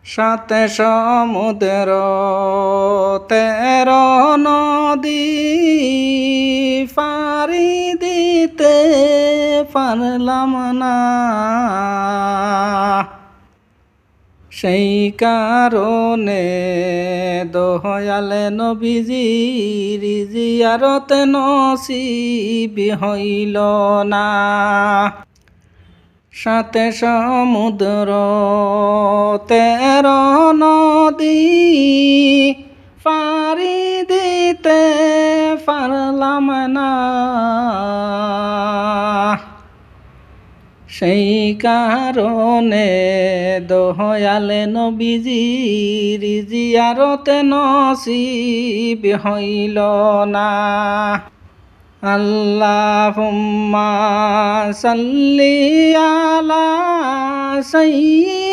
সাতে সমুদ্র 13 নদী পাড়ি দিতে পারলাম না, সেই কারণে দয়াল নবীজির জিয়ারতে নসিব হইল না। সাতে সমুদ্র 13 নদী পাড়ি দিতে পারলাম না, সেই কারণে দয়াল নবীজির জিয়ারতে নসিব হইল না। আল্লাহুম্মা সাল্লি আলা সাইয়্যিদিনা